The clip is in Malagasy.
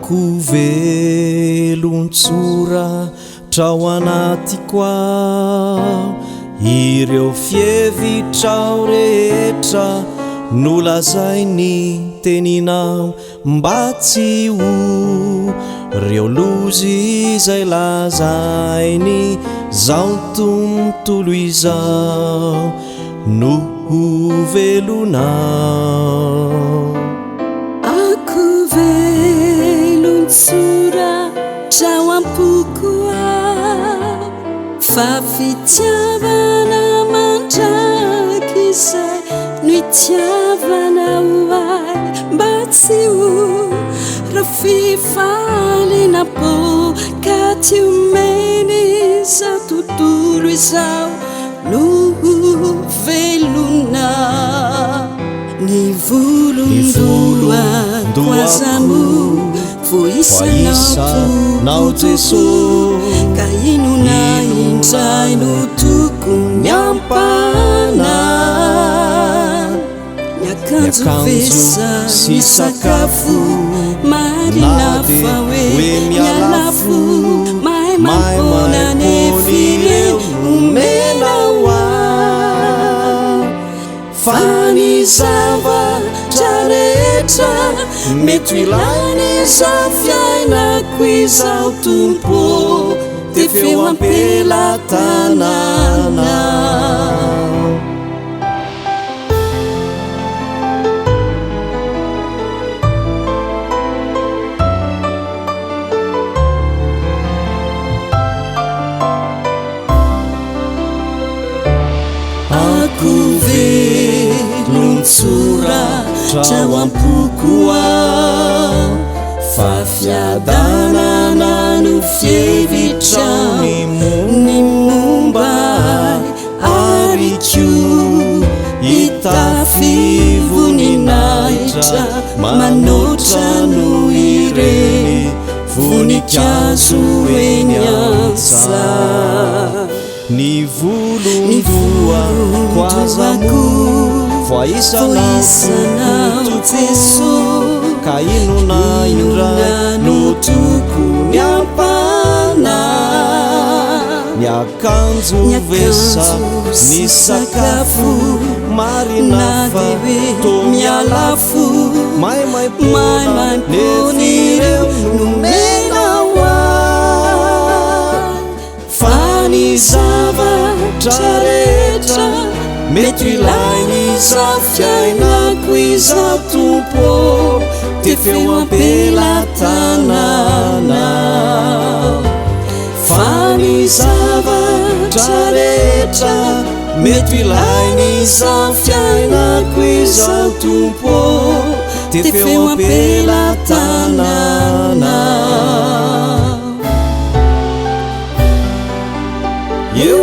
Ako velontsora trao anatiko ao ireo fievitrao rehetra nolazai ny teninao mba tsy ho reo lozy izay lazainy zao tontolo izao no velonao. Ako velontsora trao ampoko ao fa fitiavana mandraky izay no itiavanao ay mba tsy ho raha fifalina po ka ty omeny izao tontolo izao no velonao. Ny volondohako azamo voisanao Jesosy ka inona indray no tokony ampana miakanjo vesa sy sakafo marina fa hoe mialafo mahay mampona nefileo omenao ao fa ny zavatra rehetra mety ho ilainy izao fiainako izao tompo dia feo ampelatananao. Ako velontsora trao ampoko ao fa fiadanana no fievitrao ny momba ary koa hitafivoninahitra manotra no ireny voninkazo eny an-tsaha. Ny volondohako azamo voaisanao Jesosy ka inona indray no tokony ampana miakanjo vesa ny sakafo marina fa to mialafo mahay maim-pona nefireo nomenao ao fa ny zavatra rehetra mety ho ilainy izao fiainako izao tompo dia feo ampelatananao. Fa ny zavatra rehetra mety ho ilainy izao fiainako izao tompo dia feo ampelatananao. Eu